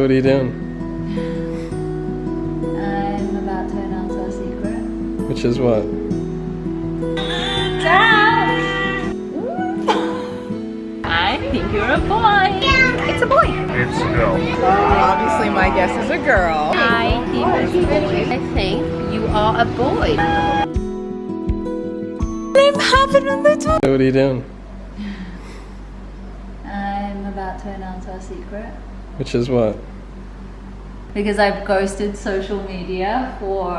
what are you doing? I'm about to announce our secret. Which is what? Dad! I think you're a boy. Yeah. It's a boy. It's a girl. Obviously my guess is a girl. I think you're a boy. I think you are a boy. I'm having a little. So what are you doing? I'm about to announce our secret. Which is what? Because I've ghosted social media for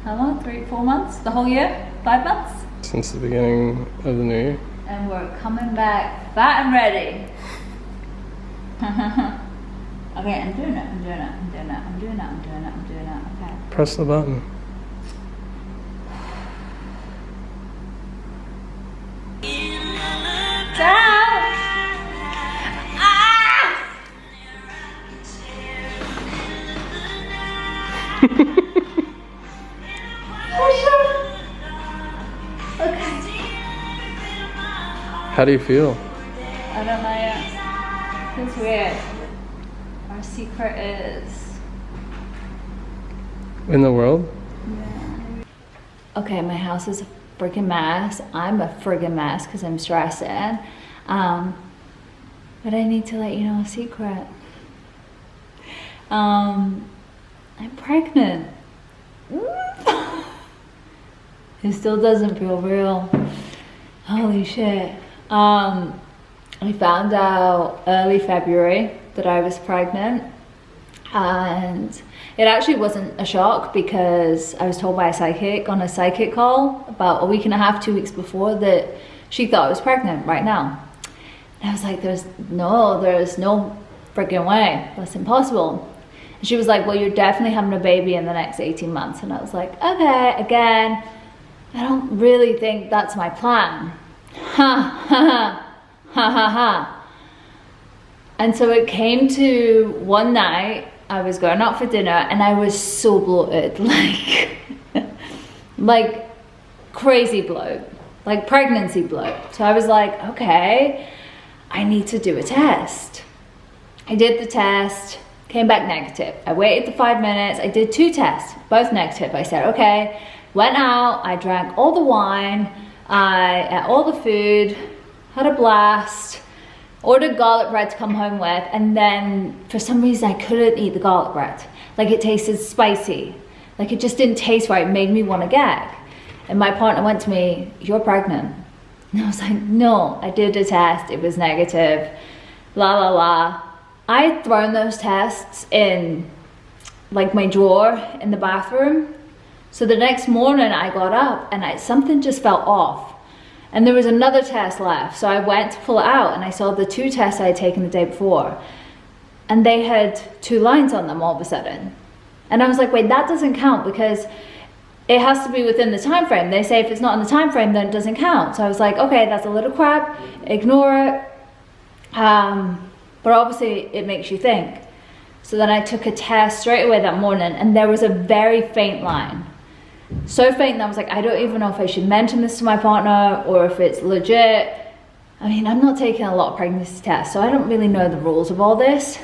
how long? 3-4 months? The whole year? 5 months? Since the beginning of the new year? And we're coming back fat and ready. Okay, I'm doing it. Okay. Press the button. Dad! Ah! Okay. How do you feel? I don't know yet. It's weird. Our secret is... In the world? Okay, my house is a freaking mess. I'm a friggin' mess because I'm stressing. But I need to let you know a secret. I'm pregnant. It still doesn't feel real. Holy shit. I found out early February that I was pregnant, and it actually wasn't a shock because I was told by a psychic on a psychic call about a week and a half, 2 weeks before, that she thought I was pregnant right now. And I was like, there's no freaking way, that's impossible. And she was like, well, you're definitely having a baby in the next 18 months. And I was like, okay, again, I don't really think that's my plan. Ha ha ha ha ha. And so it came to one night, I was going out for dinner and I was so bloated, like crazy bloat, like pregnancy bloat. So I was like, okay, I need to do a test. I did the test, came back negative. I waited the 5 minutes, I did 2 tests, both negative. I said, okay, went out, I drank all the wine, I ate all the food, had a blast, ordered garlic bread to come home with, and then for some reason I couldn't eat the garlic bread. Like it tasted spicy. Like it just didn't taste right, it made me want to gag. And my partner went to me, you're pregnant. And I was like, no, I did a test, it was negative, la la la. I had thrown those tests in like my drawer in the bathroom. So the next morning I got up and something just felt off. And there was another test left. So I went to pull it out and I saw the 2 tests I had taken the day before. And they had 2 lines on them all of a sudden. And I was like, wait, that doesn't count because it has to be within the time frame. They say if it's not in the time frame, then it doesn't count. So I was like, okay, that's a little crap, ignore it. But obviously it makes you think. So then I took a test straight away that morning and there was a very faint line. So faint that I was like, I don't even know if I should mention this to my partner or if it's legit. I mean, I'm not taking a lot of pregnancy tests, so I don't really know the rules of all this.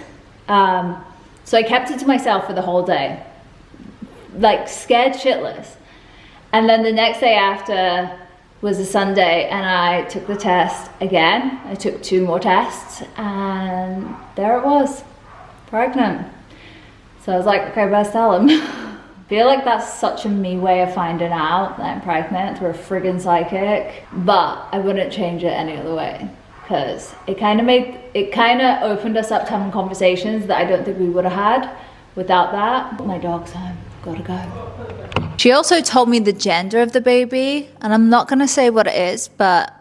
So I kept it to myself for the whole day, like scared shitless. And then the next day after was a Sunday and I took the test again. I took 2 more tests and there it was, pregnant. So I was like, okay, best tell him. I feel like that's such a me way of finding out that I'm pregnant through a friggin' psychic, but I wouldn't change it any other way because it kind of opened us up to having conversations that I don't think we would have had without that. My dog's home, gotta go. She also told me the gender of the baby, and I'm not gonna say what it is, but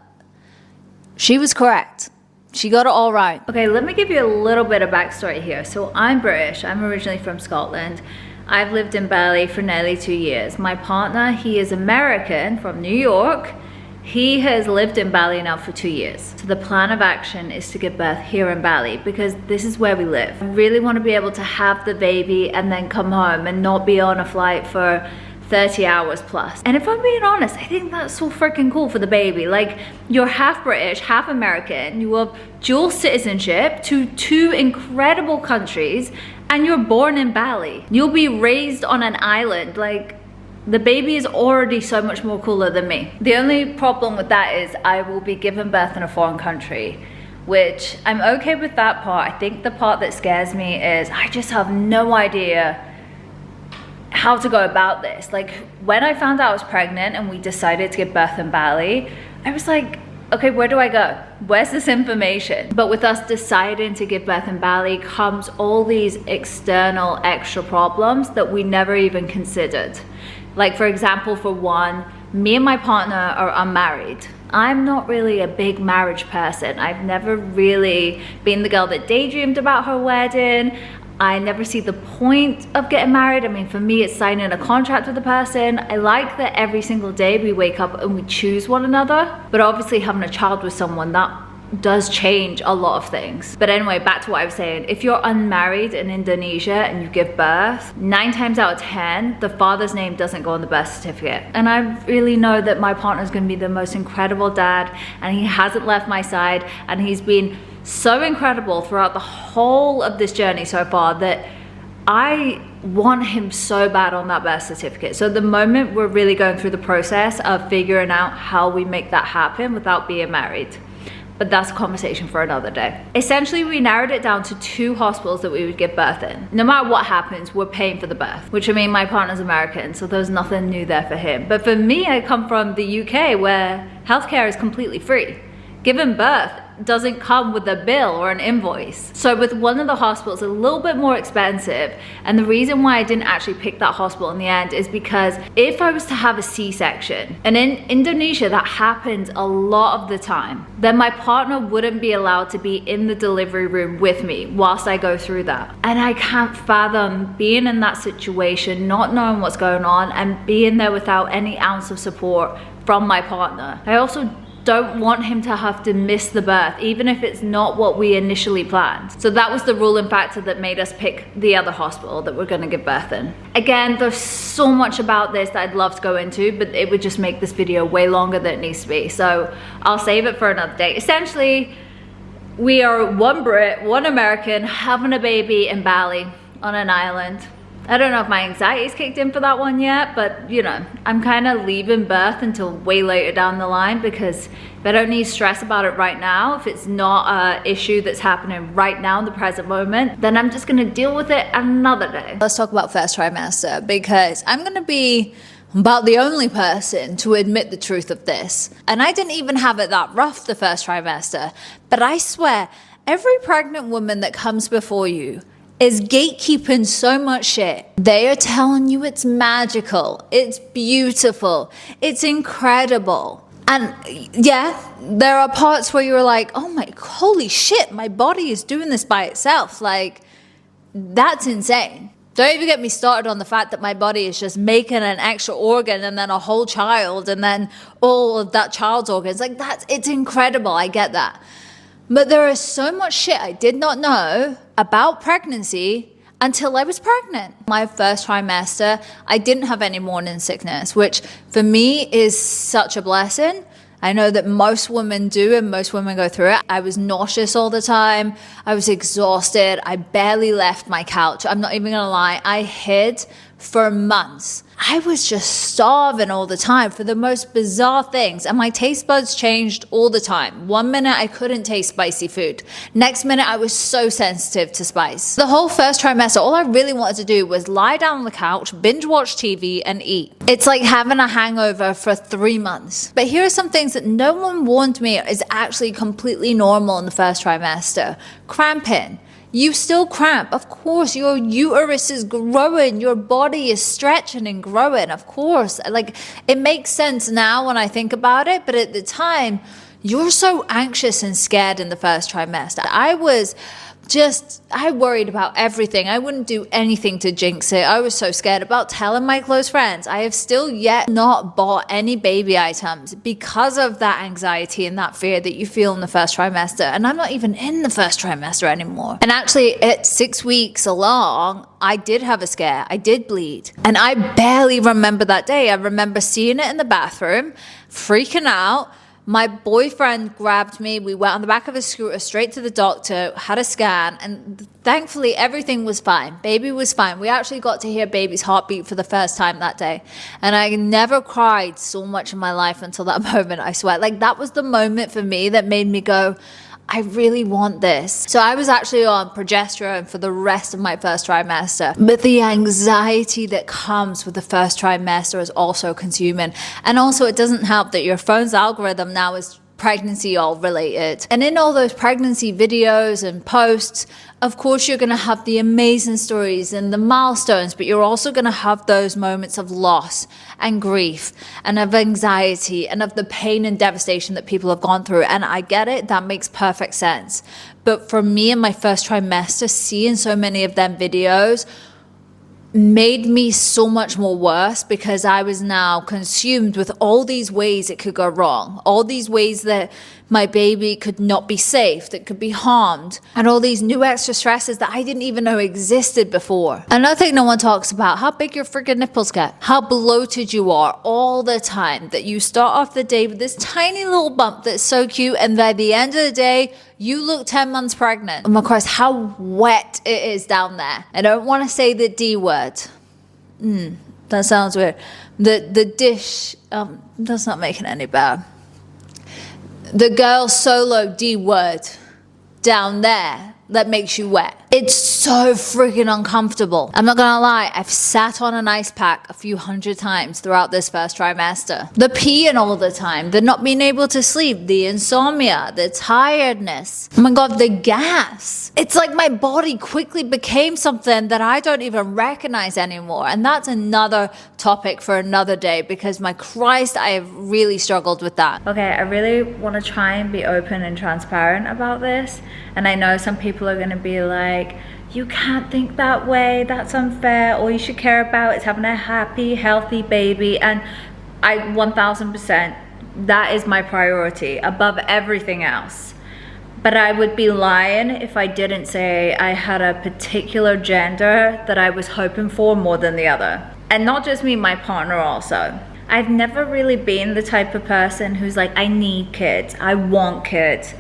she was correct. She got it all right. Okay, let me give you a little bit of backstory here. So I'm British, I'm originally from Scotland. I've lived in Bali for nearly 2 years. My partner, he is American from New York. He has lived in Bali now for 2 years. So the plan of action is to give birth here in Bali because this is where we live. I really want to be able to have the baby and then come home and not be on a flight for 30 hours plus. And if I'm being honest, I think that's so freaking cool for the baby. Like, you're half British, half American, you have dual citizenship to 2 incredible countries, and you're born in Bali. You'll be raised on an island. Like, the baby is already so much more cooler than me. The only problem with that is I will be given birth in a foreign country, which I'm okay with that part. I think the part that scares me is I just have no idea how to go about this. Like, when I found out I was pregnant and we decided to give birth in Bali, I was like, okay, where do I go? Where's this information? But with us deciding to give birth in Bali comes all these external extra problems that we never even considered. Like, for example, for one, me and my partner are unmarried. I'm not really a big marriage person. I've never really been the girl that daydreamed about her wedding. I never see the point of getting married. I mean, for me, it's signing a contract with a person. I like that every single day we wake up and we choose one another. But obviously having a child with someone, that does change a lot of things. But anyway, back to what I was saying. If you're unmarried in Indonesia and you give birth, 9 times out of 10, the father's name doesn't go on the birth certificate. And I really know that my partner's gonna be the most incredible dad, and he hasn't left my side, and he's been so incredible throughout the whole of this journey so far that I want him so bad on that birth certificate. So at the moment, we're really going through the process of figuring out how we make that happen without being married. But that's a conversation for another day. Essentially, we narrowed it down to 2 hospitals that we would give birth in. No matter what happens, we're paying for the birth, which, I mean, my partner's American, so there's nothing new there for him. But for me, I come from the UK where healthcare is completely free. Giving birth doesn't come with a bill or an invoice. So with one of the hospitals, a little bit more expensive. And the reason why I didn't actually pick that hospital in the end is because if I was to have a C-section, and in Indonesia that happens a lot of the time, then my partner wouldn't be allowed to be in the delivery room with me whilst I go through that. And I can't fathom being in that situation, not knowing what's going on, and being there without any ounce of support from my partner. I also don't want him to have to miss the birth, even if it's not what we initially planned. So that was the ruling factor that made us pick the other hospital that we're gonna give birth in. Again, there's so much about this that I'd love to go into, but it would just make this video way longer than it needs to be. So I'll save it for another day. Essentially, we are 1 Brit, 1 American, having a baby in Bali on an island. I don't know if my anxiety's kicked in for that one yet, but you know, I'm kind of leaving birth until way later down the line, because if I don't need to stress about it right now, if it's not an issue that's happening right now in the present moment, then I'm just gonna deal with it another day. Let's talk about first trimester, because I'm gonna be about the only person to admit the truth of this. And I didn't even have it that rough the first trimester, but I swear, every pregnant woman that comes before you is gatekeeping so much shit. They are telling you it's magical, it's beautiful, it's incredible. And yeah, there are parts where you're like, oh my, holy shit, my body is doing this by itself. Like, that's insane. Don't even get me started on the fact that my body is just making an extra organ and then a whole child and then all of that child's organs. Like, it's incredible, I get that. But there is so much shit I did not know about pregnancy until I was pregnant. My first trimester, I didn't have any morning sickness, which for me is such a blessing. I know that most women do, and most women go through it. I was nauseous all the time. I was exhausted. I barely left my couch. I'm not even gonna lie. I hid for months. I was just starving all the time for the most bizarre things, and my taste buds changed all the time. One minute I couldn't taste spicy food. Next minute I was so sensitive to spice. The whole first trimester, all I really wanted to do was lie down on the couch, binge watch TV, and eat. It's like having a hangover for 3 months. But here are some things that no one warned me is actually completely normal in the first trimester. Cramping. You still cramp, of course. Your uterus is growing, your body is stretching and growing, of course. Like, it makes sense now when I think about it, but at the time, you're so anxious and scared in the first trimester. I was I worried about everything. I wouldn't do anything to jinx it. I was so scared about telling my close friends. I have still yet not bought any baby items because of that anxiety and that fear that you feel in the first trimester. And I'm not even in the first trimester anymore. And actually at 6 weeks along, I did have a scare. I did bleed. And I barely remember that day. I remember seeing it in the bathroom, freaking out. My boyfriend grabbed me. We went on the back of a scooter straight to the doctor, had a scan, and thankfully everything was fine. Baby was fine. We actually got to hear baby's heartbeat for the first time that day. And I never cried so much in my life until that moment, I swear. Like, that was the moment for me that made me go, I really want this. So I was actually on progesterone for the rest of my first trimester. But the anxiety that comes with the first trimester is also consuming. And also it doesn't help that your phone's algorithm now is pregnancy all related. And in all those pregnancy videos and posts, of course you're going to have the amazing stories and the milestones, but you're also going to have those moments of loss and grief and of anxiety and of the pain and devastation that people have gone through. And I get it, that makes perfect sense. But for me in my first trimester, seeing so many of them videos made me so much more worse, because I was now consumed with all these ways it could go wrong, all these ways that my baby could not be safe, that could be harmed, and all these new extra stresses that I didn't even know existed before. Another thing no one talks about, how big your freaking nipples get, how bloated you are all the time, that you start off the day with this tiny little bump that's so cute, and by the end of the day you look 10 months pregnant. And of course, how wet it is down there. I don't want to say the D word. That sounds weird. The dish, that's not making it any better. The girl solo D word down there that makes you wet. It's so freaking uncomfortable. I'm not gonna lie, I've sat on an ice pack a few hundred times throughout this first trimester. The peeing all the time, the not being able to sleep, the insomnia, the tiredness. Oh my God, the gas. It's like my body quickly became something that I don't even recognize anymore. And that's another topic for another day, because my Christ, I have really struggled with that. Okay, I really wanna try and be open and transparent about this. And I know some people are gonna be like, you can't think that way, that's unfair, all you should care about is having a happy, healthy baby. And I 1000%, that is my priority above everything else. But I would be lying if I didn't say I had a particular gender that I was hoping for more than the other. And not just me, my partner also. I've never really been the type of person who's like, I need kids, I want kids.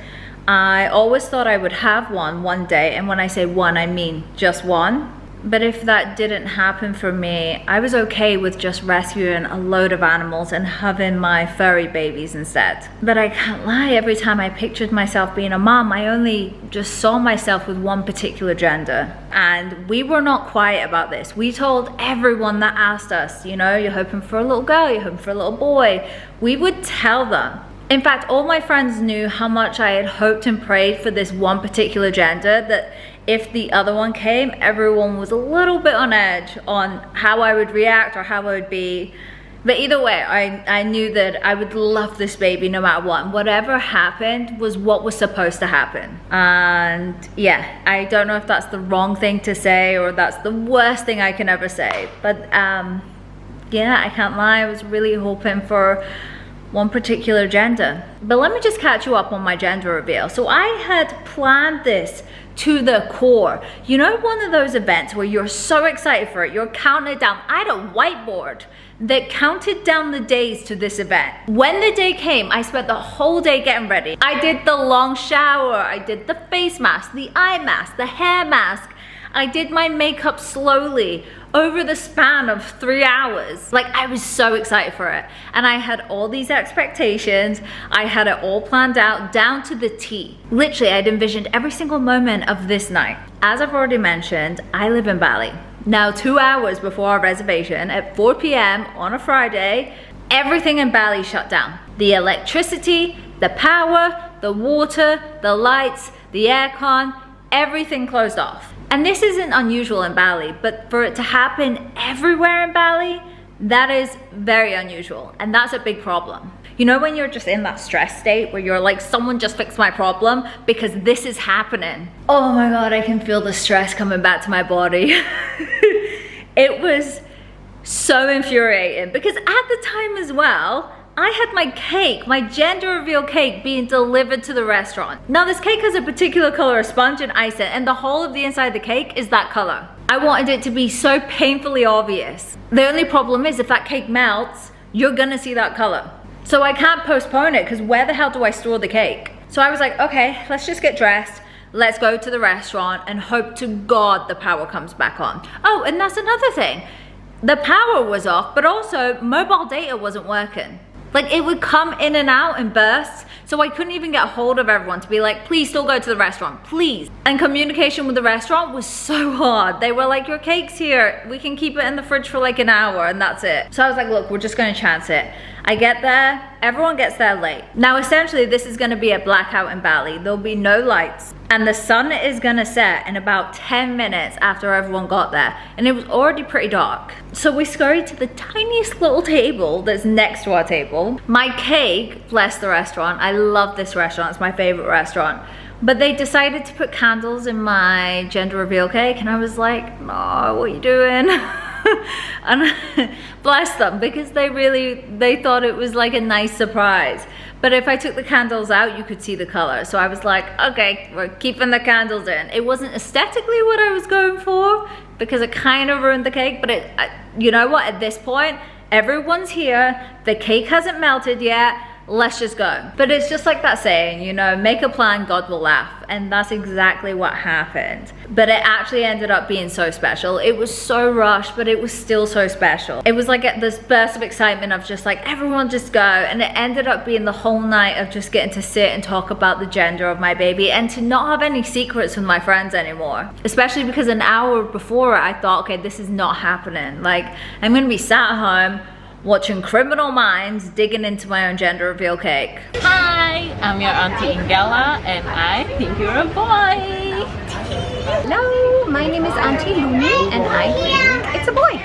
I always thought I would have one day, and when I say one, I mean just one. But if that didn't happen for me, I was okay with just rescuing a load of animals and having my furry babies instead. But I can't lie, every time I pictured myself being a mom, I only just saw myself with one particular gender. And we were not quiet about this. We told everyone that asked us, you know, you're hoping for a little girl, you're hoping for a little boy. We would tell them. In fact, all my friends knew how much I had hoped and prayed for this one particular gender, that if the other one came, everyone was a little bit on edge on how I would react or how I would be. But either way, I knew that I would love this baby no matter what. And whatever happened was what was supposed to happen. And yeah, I don't know if that's the wrong thing to say or that's the worst thing I can ever say. But yeah, I can't lie, I was really hoping for one particular gender. But let me just catch you up on my gender reveal. So I had planned this to the core. You know, one of those events where you're so excited for it, you're counting it down. I had a whiteboard that counted down the days to this event. When the day came, I spent the whole day getting ready. I did the long shower, I did the face mask, the eye mask, the hair mask. I did my makeup slowly over the span of 3 hours. Like, I was so excited for it. And I had all these expectations. I had it all planned out down to the T. Literally, I'd envisioned every single moment of this night. As I've already mentioned, I live in Bali. Now, 2 hours before our reservation at 4 p.m. on a Friday, everything in Bali shut down. The electricity, the power, the water, the lights, the aircon, everything closed off. And this isn't unusual in Bali, but for it to happen everywhere in Bali, that is very unusual, and that's a big problem. You know when you're just in that stress state where you're like, someone just fixed my problem because this is happening. Oh my God, I can feel the stress coming back to my body. It was so infuriating because at the time as well, I had my cake, my gender reveal cake being delivered to the restaurant. Now this cake has a particular color of sponge and icing, and the whole of the inside of the cake is that color. I wanted it to be so painfully obvious. The only problem is if that cake melts, you're gonna see that color. So I can't postpone it because where the hell do I store the cake? So I was like, okay, let's just get dressed. Let's go to the restaurant and hope to God the power comes back on. Oh, and that's another thing. The power was off, but also mobile data wasn't working. Like it would come in and out in bursts, so I couldn't even get a hold of everyone to be like, please still go to the restaurant, please. And communication with the restaurant was so hard. They were like, your cake's here, we can keep it in the fridge for like an hour and that's it. So I was like, look, we're just gonna chance it. I get there, everyone gets there late. Now essentially this is gonna be a blackout in Bali. There'll be no lights. And the sun is gonna set in about 10 minutes after everyone got there. And it was already pretty dark. So we scurried to the tiniest little table that's next to our table. My cake, bless the restaurant, I love this restaurant, it's my favorite restaurant. But they decided to put candles in my gender reveal cake and I was like, no, what are you doing? And bless them, because they thought it was like a nice surprise. But if I took the candles out, you could see the color. So I was like, okay, we're keeping the candles in. It wasn't aesthetically what I was going for because it kind of ruined the cake, but you know what, at this point, everyone's here, the cake hasn't melted yet, let's just go. But it's just like that saying, you know, make a plan, God will laugh. And that's exactly what happened. But it actually ended up being so special. It was so rushed, but it was still so special. It was like this burst of excitement of just like, everyone just go. And it ended up being the whole night of just getting to sit and talk about the gender of my baby and to not have any secrets with my friends anymore. Especially because an hour before I thought, okay, this is not happening. Like, I'm gonna be sat at home watching Criminal Minds digging into my own gender reveal cake. Hi, I'm your auntie Ingela and I think you're a boy. Hello, my name is Auntie Lumi and I think it's a boy.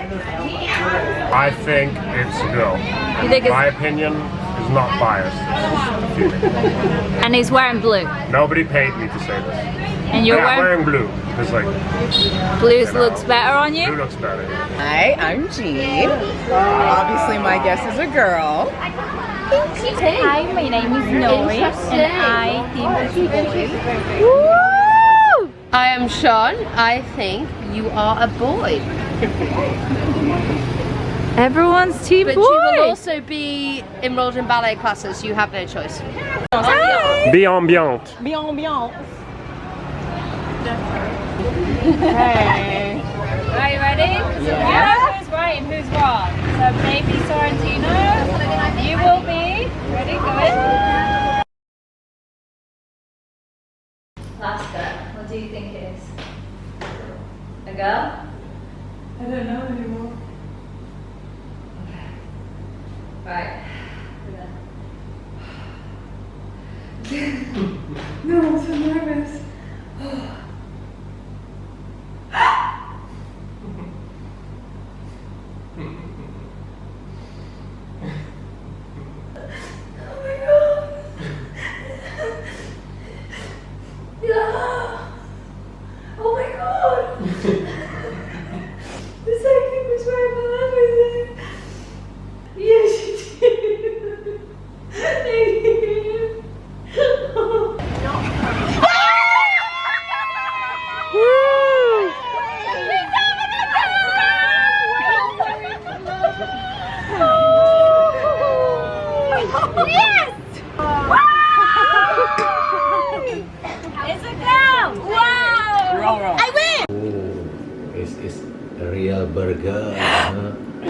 I think it's a girl. You think My opinion is not biased. It's just a feeling. And he's wearing blue. Nobody paid me to say this. And you're Yeah, wearing blue. It's like blue you know, looks better on blue you? looks better. Hi, I'm Jean. Obviously my guess is a girl. Hi, my name is Nori and I think it's a boy. Woo! I am Sean. I think you are a boy. Everyone's team But boy. you will also be enrolled in ballet classes. You have no choice. Be ambiante. Hey. Are you ready? Yeah. You know who's right and who's wrong. So maybe Sorrentino, you will be. Ready? Go in. Alaska, what do you think it is? A girl? I don't know anymore. Okay. Right. No, I'm so nervous. It's a real burger.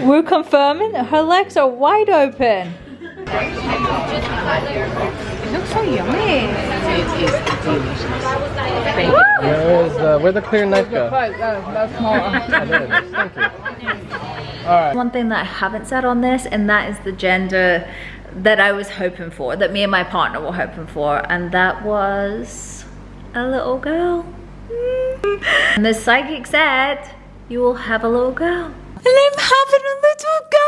We're confirming her legs are wide open. It looks so yummy. Where'd the clear knife go? That's small. Oh, there it is. Thank you. Alright. One thing that I haven't said on this, and that is the gender that I was hoping for, that me and my partner were hoping for, and that was a little girl. And the psychic said, you will have a little girl. And I'm having a little girl.